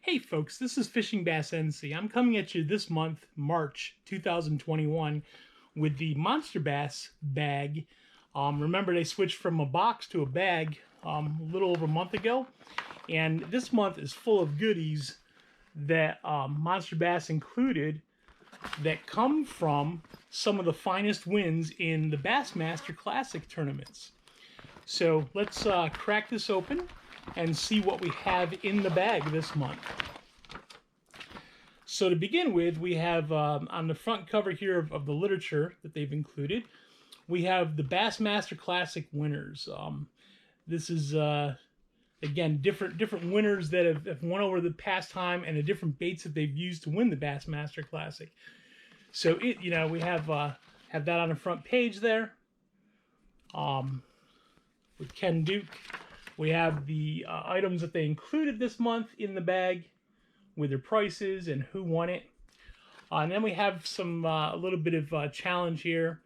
Hey folks, this is Fishing Bass NC. I'm coming at you this month, March 2021, with the Monsterbass bag. Remember, they switched from a box to a bag a little over a month ago, and this month is full of goodies that Monsterbass included that come from some of the finest wins in the Bassmaster Classic tournaments. So let's crack this open and see what we have in the bag this month. So to begin with, we have on the front cover here of the literature that they've included, we have the Bassmaster Classic winners. This is again different winners that have won over the past time and the different baits that they've used to win the Bassmaster Classic. So we have that on the front page there. With Ken Duke. We have the items that they included this month in the bag with their prices and who won it. And then we have some a little bit of challenge here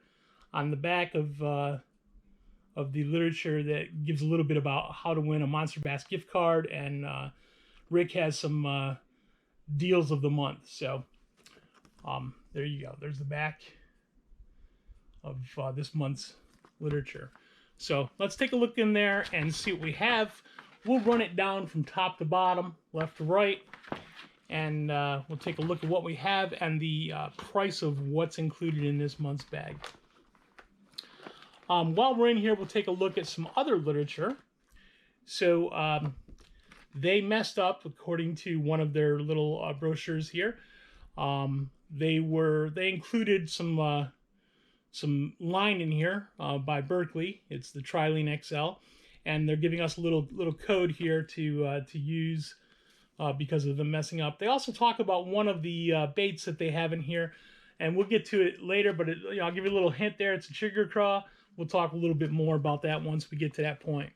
on the back of the literature that gives a little bit about how to win a Monsterbass gift card, and Rick has some deals of the month. So there you go. There's the back of this month's literature. So let's take a look in there and see what we have. We'll run it down from top to bottom, left to right, and we'll take a look at what we have and the price of what's included in this month's bag. While we're in here, we'll take a look at some other literature. So they messed up, according to one of their little brochures here. They included some line in here by Berkeley. It's the Trilene XL, and they're giving us a little code here to use because of them messing up. They also talk about one of the baits that they have in here, and we'll get to it later, but I'll give you a little hint there. It's a trigger craw. We'll talk a little bit more about that once we get to that point.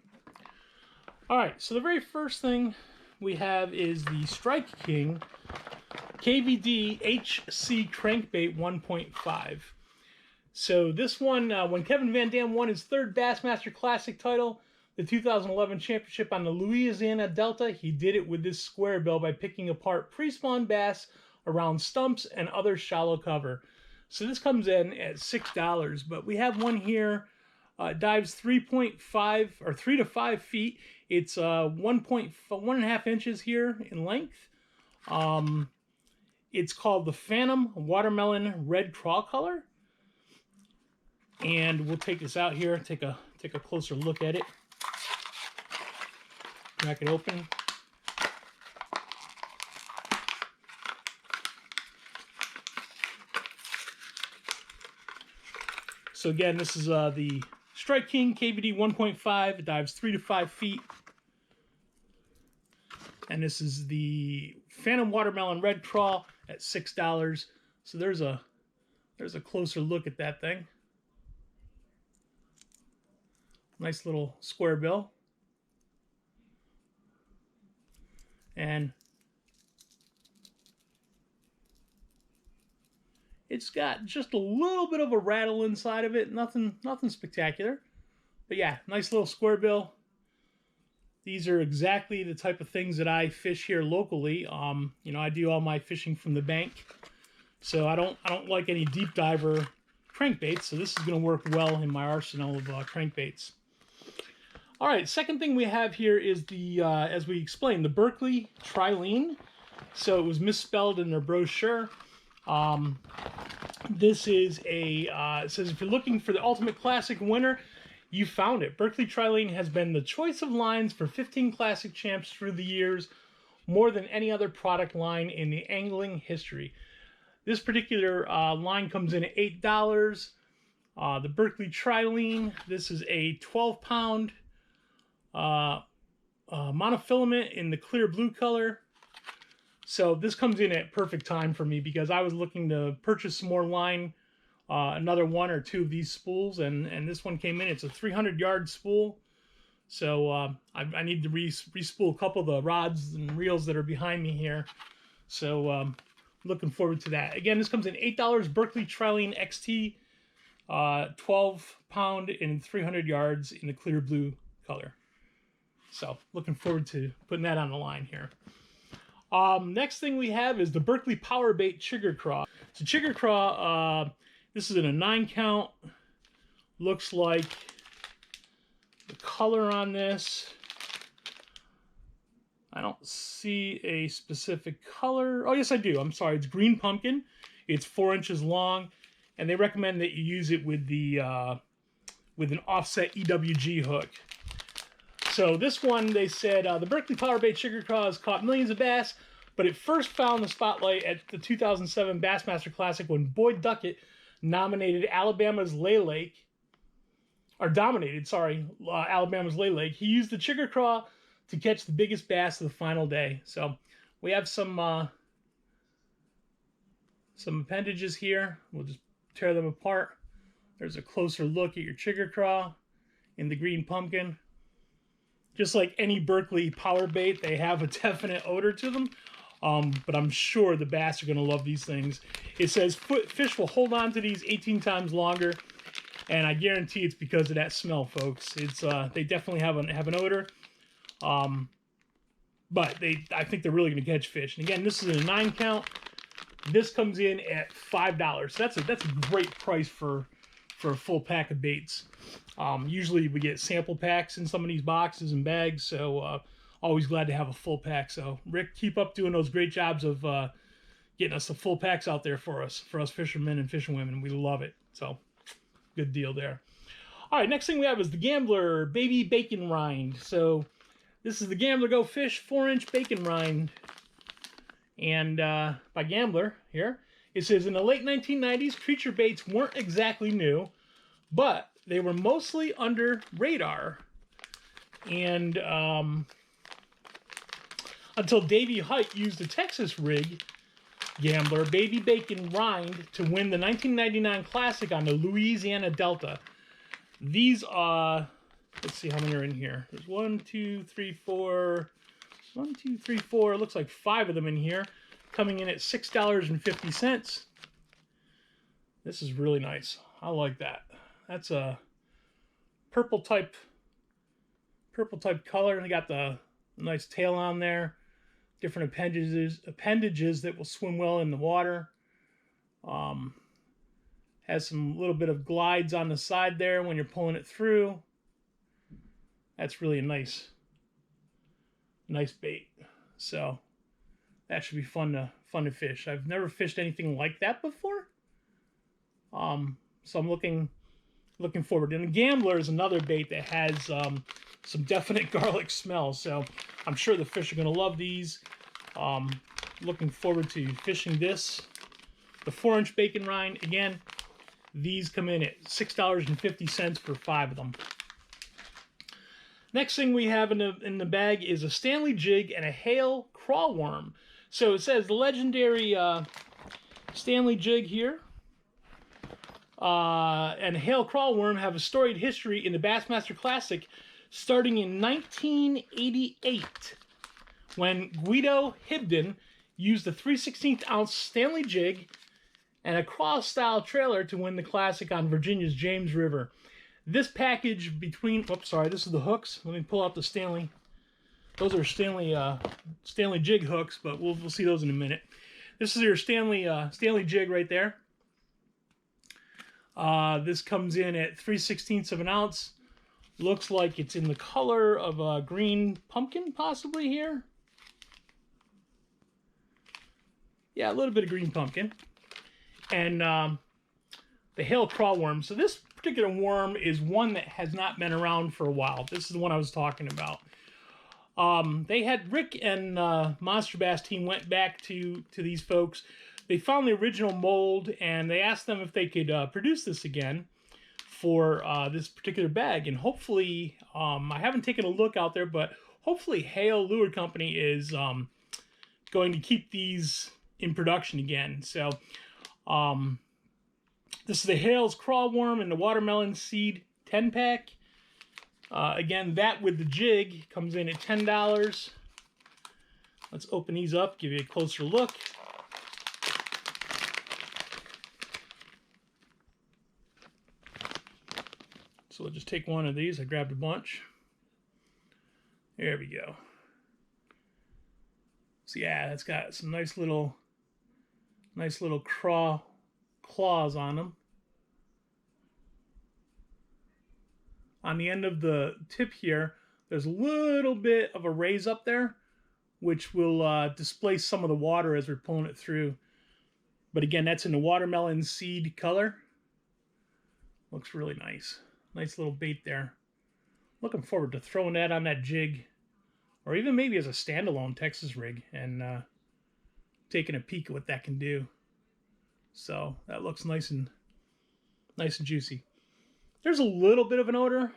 All right, so the very first thing we have is the Strike King KVD HC Crankbait 1.5. So this one, when Kevin Van Dam won his third Bassmaster Classic title, the 2011 championship on the Louisiana Delta, he did it with this square bill by picking apart pre-spawn bass around stumps and other shallow cover. So this comes in at $6, but we have one here. Dives 3.5 or 3 to 5 feet. It's 1.5 inches here in length. It's called the Phantom Watermelon Red Craw color. And we'll take this out here, take a closer look at it. Crack it open. So again, this is the Strike King KVD 1.5. It dives 3 to 5 feet. And this is the Phantom Watermelon Red Craw at $6. So there's a closer look at that thing. Nice little square bill. And it's got just a little bit of a rattle inside of it. Nothing spectacular. But yeah, nice little square bill. These are exactly the type of things that I fish here locally. I do all my fishing from the bank. So I don't like any deep diver crankbaits, so this is going to work well in my arsenal of crankbaits. All right, second thing we have here is the, as we explained, the Berkeley Trilene. So it was misspelled in their brochure. This is it says if you're looking for the ultimate classic winner, you found it. Berkeley Trilene has been the choice of lines for 15 classic champs through the years, more than any other product line in the angling history. This particular line comes in at $8. The Berkeley Trilene, this is a 12-pound monofilament in the clear blue color. So this comes in at perfect time for me because I was looking to purchase some more line, another one or two of these spools, and this one came in. It's a 300-yard spool. So I need to re-spool a couple of the rods and reels that are behind me here. So looking forward to that. Again, this comes in $8. Berkeley Trilene XT, 12-pound and 300 yards in the clear blue color. So looking forward to putting that on the line here. Next thing we have is the Berkeley Power Bait Chigger Craw. So Chigger Craw, this is in a 9-count. Looks like the color on this, I don't see a specific color. Oh, yes, I do. I'm sorry. It's green pumpkin. It's 4 inches long, and they recommend that you use it with the with an offset EWG hook. So this one, they said, the Berkeley Power Bait Chigger Craw has caught millions of bass, but it first found the spotlight at the 2007 Bassmaster Classic when Boyd Duckett nominated Alabama's Lay Lake, or dominated, sorry, Alabama's Lay Lake. He used the Chigger Craw to catch the biggest bass of the final day. So we have some appendages here. We'll just tear them apart. There's a closer look at your Chigger Craw in the green pumpkin. Just like any Berkeley power bait, they have a definite odor to them. But I'm sure the bass are going to love these things. It says fish will hold on to these 18 times longer, and I guarantee it's because of that smell, folks. It's they definitely have an odor. But I think they're really going to catch fish. And again, this is a 9-count. This comes in at $5. So that's a great price for a full pack of baits. Usually we get sample packs in some of these boxes and bags, so always glad to have a full pack. So Rick, keep up doing those great jobs of getting us the full packs out there for us fishermen and fishing women. We love it. So good deal there. All right, next thing we have is the Gambler Baby Bacon Rind. So this is the Gambler Go Fish 4-inch bacon rind, and by Gambler here. It says, in the late 1990s, creature baits weren't exactly new, but they were mostly under radar. And until Davey Hite used a Texas rig Gambler Baby Bacon Rind to win the 1999 Classic on the Louisiana Delta. These are, let's see how many are in here. There's 1, 2, 3, 4. 1, 2, 3, 4. Looks like 5 of them in here. Coming in at $6.50. This is really nice. I like that. That's a purple type color. They got the nice tail on there. Different appendages that will swim well in the water. Has some little bit of glides on the side there when you're pulling it through. That's really a nice bait. So that should be fun to fish. I've never fished anything like that before. So I'm looking forward. And the Gambler is another bait that has some definite garlic smell. So I'm sure the fish are going to love these. Looking forward to fishing this. The 4-inch bacon rind. Again, these come in at $6.50 for 5 of them. Next thing we have in the bag is a Stanley jig and a Hale craw worm. So it says the legendary Stanley jig here and Hale craw worm have a storied history in the Bassmaster Classic starting in 1988 when Guido Hibden used a 3/16 ounce Stanley jig and a Craw-style trailer to win the Classic on Virginia's James River. This package between, oops, sorry, this is the hooks. Let me pull out the Stanley. Those are Stanley jig hooks, but we'll see those in a minute. This is your Stanley jig right there. This comes in at 3/16 of an ounce. Looks like it's in the color of a green pumpkin, possibly here. Yeah, a little bit of green pumpkin. And the Hale craw worm. So this particular worm is one that has not been around for a while. This is the one I was talking about. They had Rick and Monsterbass team went back to these folks. They found the original mold and they asked them if they could produce this again for this particular bag. And hopefully, I haven't taken a look out there, but hopefully Hale Lure Company is going to keep these in production again. So this is the Hale's craw worm and the watermelon seed 10-pack. Again, that with the jig comes in at $10. Let's open these up, give you a closer look. So we'll just take one of these. I grabbed a bunch. There we go. So yeah, it's got some nice little Craw claws on them. On the end of the tip here, there's a little bit of a raise up there, which will displace some of the water as we're pulling it through. But again, that's in the watermelon seed color. Looks really nice. Nice little bait there. Looking forward to throwing that on that jig, or even maybe as a standalone Texas rig, and taking a peek at what that can do. So that looks nice and juicy. There's a little bit of an odor.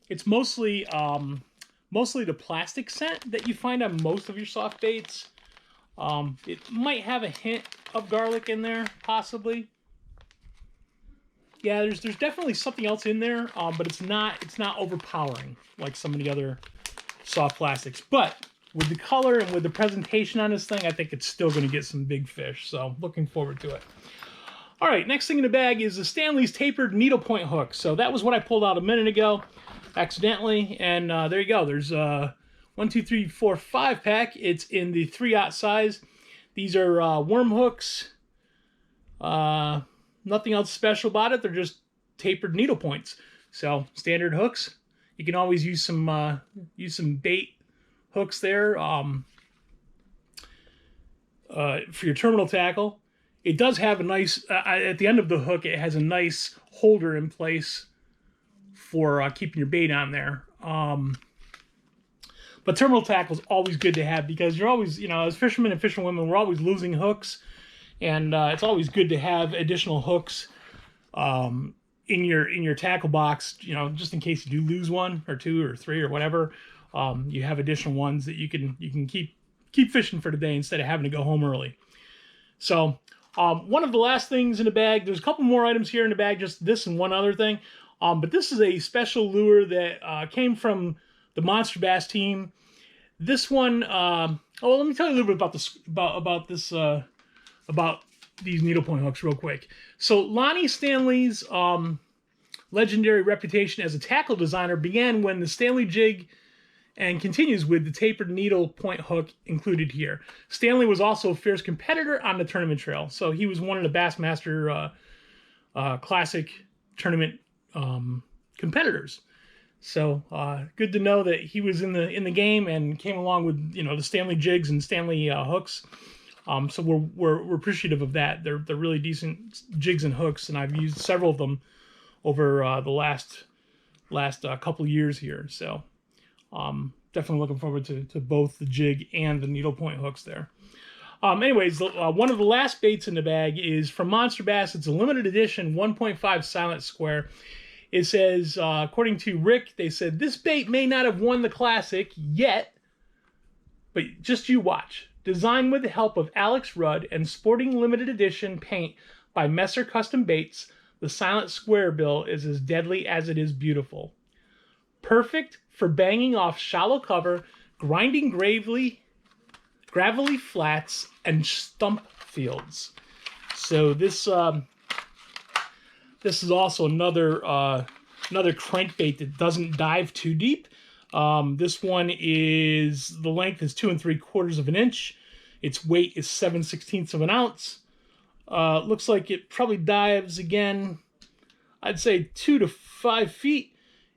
It's mostly the plastic scent that you find on most of your soft baits. It might have a hint of garlic in there, possibly. Yeah, there's definitely something else in there, but it's not overpowering like some of the other soft plastics. But with the color and with the presentation on this thing, I think it's still going to get some big fish. So looking forward to it. All right, next thing in the bag is the Stanley's Tapered Needlepoint hook. So that was what I pulled out a minute ago, accidentally, and there you go. There's 1, 2, 3, 4, 5 pack. It's in the 3/0 size. These are worm hooks. Nothing else special about it. They're just tapered needle points. So standard hooks. You can always use some bait hooks there for your terminal tackle. It does have a nice, at the end of the hook, it has a nice holder in place for keeping your bait on there. But terminal tackle is always good to have, because you're always, as fishermen and fisherwomen, we're always losing hooks. And it's always good to have additional hooks in your tackle box, just in case you do lose one or two or three or whatever. You have additional ones that you can keep fishing for today instead of having to go home early. So one of the last things in the bag, there's a couple more items here in the bag, just this and one other thing. But this is a special lure that came from the Monsterbass team. This one, let me tell you a little bit about these needlepoint hooks real quick. So Lonnie Stanley's legendary reputation as a tackle designer began when the Stanley jig, and continues with the tapered needlepoint hook included here. Stanley was also a fierce competitor on the tournament trail. So he was one of the Bassmaster Classic tournament competitors. So good to know that he was in the game and came along with the Stanley jigs and Stanley hooks. So we're appreciative of that. They're really decent jigs and hooks, and I've used several of them over the last couple of years here. So definitely looking forward to both the jig and the needlepoint hooks there. Anyways, one of the last baits in the bag is from Monsterbass. It's a limited edition 1.5 silent square. It says, according to Rick, they said, this bait may not have won the classic yet, but just you watch. Designed with the help of Alex Rudd and sporting limited edition paint by Messer Custom Baits, the silent square bill is as deadly as it is beautiful. Perfect for banging off shallow cover, grinding gravelly flats, and stump fields. So this is also another crankbait that doesn't dive too deep. This one is, the length is 2 3/4 of an inch. Its weight is 7/16 of an ounce. Looks like it probably dives again, I'd say 2 to 5 feet.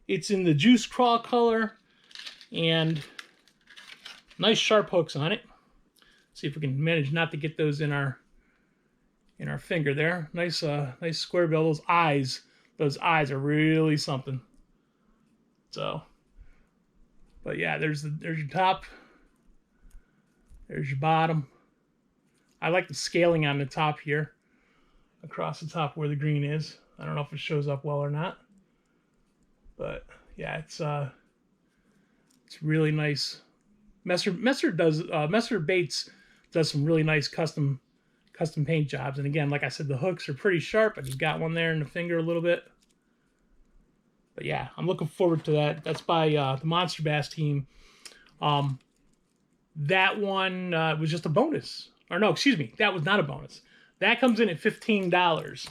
It's in the juice craw color, and nice sharp hooks on it. See if we can manage not to get those in our finger there. Nice square bill. Those eyes are really something. So, but yeah, there's your top. There's your bottom. I like the scaling on the top here, across the top where the green is. I don't know if it shows up well or not, but yeah, it's really nice. Messer Baits does some really nice custom paint jobs. And again, like I said, the hooks are pretty sharp. I just got one there in the finger a little bit. But yeah, I'm looking forward to that. That's by the Monsterbass team. That one was just a bonus. Or no, excuse me, that was not a bonus. That comes in at $15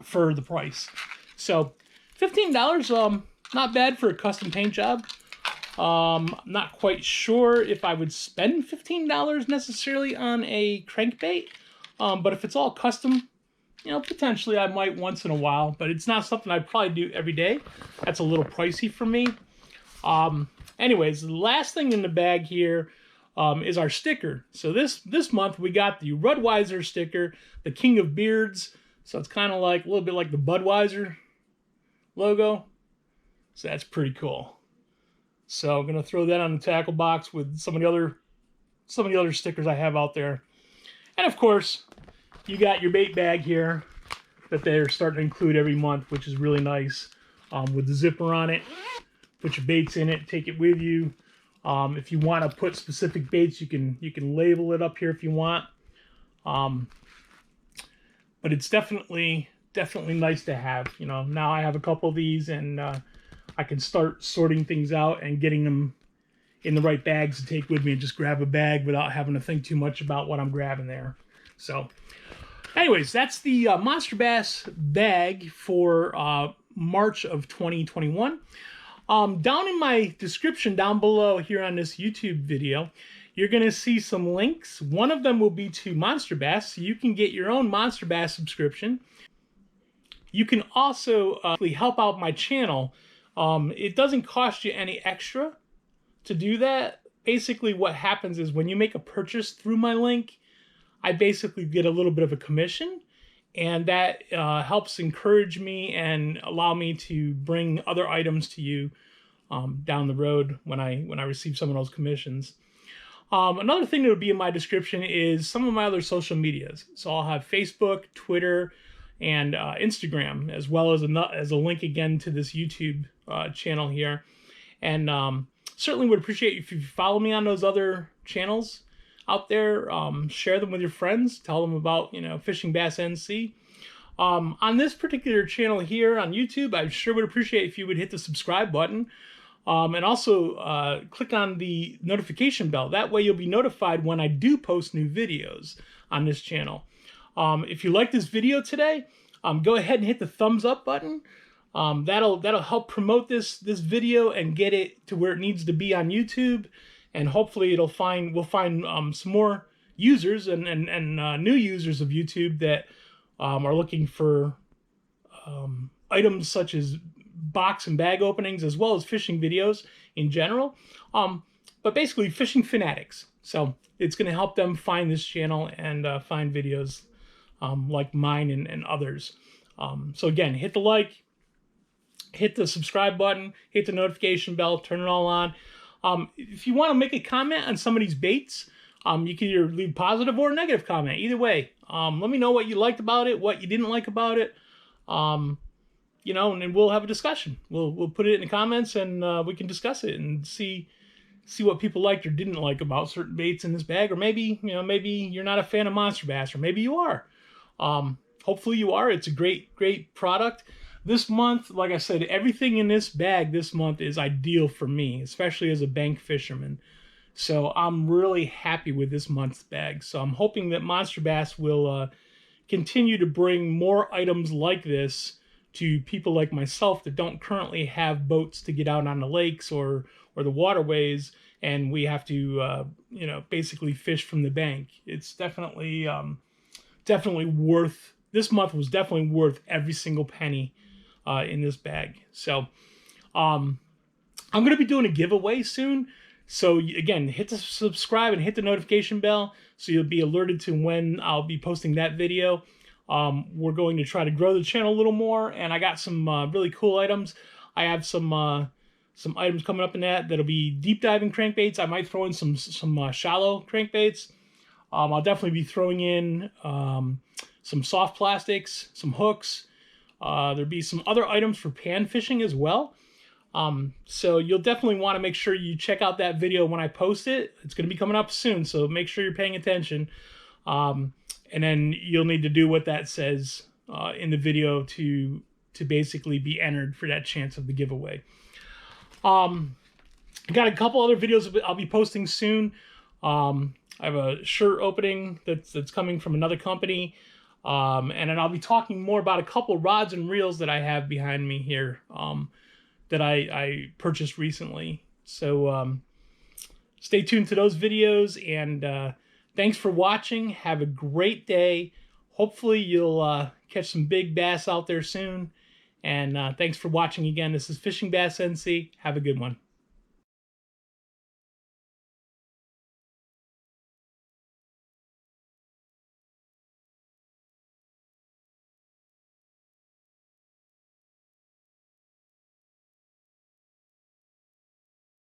for the price. So $15, not bad for a custom paint job. I'm not quite sure if I would spend $15 necessarily on a crankbait, but if it's all custom, you know, potentially I might once in a while, but it's not something I'd probably do every day. That's a little pricey for me. Anyways, the last thing in the bag here is our sticker. So this month we got the Budweiser sticker, the King of Beards. So it's kind of like a little bit like the Budweiser logo. So that's pretty cool. So I'm gonna throw that on the tackle box with some of the other stickers I have out there. And of course, you got your bait bag here that they're starting to include every month, which is really nice, with the zipper on it. Put your baits in it, take it with you. If you want to put specific baits, you can label it up here if you want. But it's definitely nice to have. You know, now I have a couple of these, and I can start sorting things out and getting them in the right bags to take with me, and just grab a bag without having to think too much about what I'm grabbing there. So anyways, that's the Monsterbass bag for March of 2021. Down in my description down below here on this YouTube video, you're going to see some links. One of them will be to Monsterbass, so you can get your own Monsterbass subscription. You can also help out my channel. It doesn't cost you any extra to do that. Basically what happens is when you make a purchase through my link, I basically get a little bit of a commission, and that helps encourage me and allow me to bring other items to you down the road when I receive some of those commissions. Another thing that would be in my description is some of my other social medias. So I'll have Facebook, Twitter, and Instagram, as well as a link again to this YouTube channel here. And certainly would appreciate if you follow me on those other channels out there. Share them with your friends. Tell them about, you know, Fishing Bass NC. On this particular channel here on YouTube, I sure would appreciate if you would hit the subscribe button. And also click on the notification bell. That way you'll be notified when I do post new videos on this channel. If you like this video today, go ahead and hit the thumbs up button. That'll help promote this video and get it to where it needs to be on YouTube. And hopefully we'll find some more users and new users of YouTube that are looking for items such as box and bag openings, as well as fishing videos in general. But basically fishing fanatics. So it's going to help them find this channel and find videos like mine and others. So again, hit the like, hit the subscribe button, hit the notification bell, turn it all on. If you want to make a comment on some of these baits, you can either leave positive or a negative comment. Either way, let me know what you liked about it, what you didn't like about it. You know, and then we'll have a discussion. We'll put it in the comments, and we can discuss it and see what people liked or didn't like about certain baits in this bag. Or maybe, you know, maybe you're not a fan of Monsterbass, or maybe you are. Hopefully you are. It's a great product. This month, like I said, everything in this bag this month is ideal for me, especially as a bank fisherman. So I'm really happy with this month's bag. So I'm hoping that Monsterbass will continue to bring more items like this to people like myself that don't currently have boats to get out on the lakes or the waterways, and we have to you know, basically fish from the bank. It's definitely worth, this month was definitely worth every single penny in this bag. So I'm going to be doing a giveaway soon. So again, hit the subscribe and hit the notification bell so you'll be alerted to when I'll be posting that video. We're going to try to grow the channel a little more, and I got some really cool items. I have some items coming up in that'll be deep diving crankbaits. I might throw in some shallow crankbaits. I'll definitely be throwing in some soft plastics, some hooks. There'll be some other items for pan fishing as well. So you'll definitely want to make sure you check out that video when I post it. It's going to be coming up soon, so make sure you're paying attention. And then you'll need to do what that says in the video to basically be entered for that chance of the giveaway. I got a couple other videos I'll be posting soon. I have a shirt opening that's coming from another company. And then I'll be talking more about a couple rods and reels that I have behind me here that I purchased recently. So stay tuned to those videos, and thanks for watching. Have a great day. Hopefully you'll catch some big bass out there soon. And thanks for watching again. This is Fishing Bass NC. Have a good one.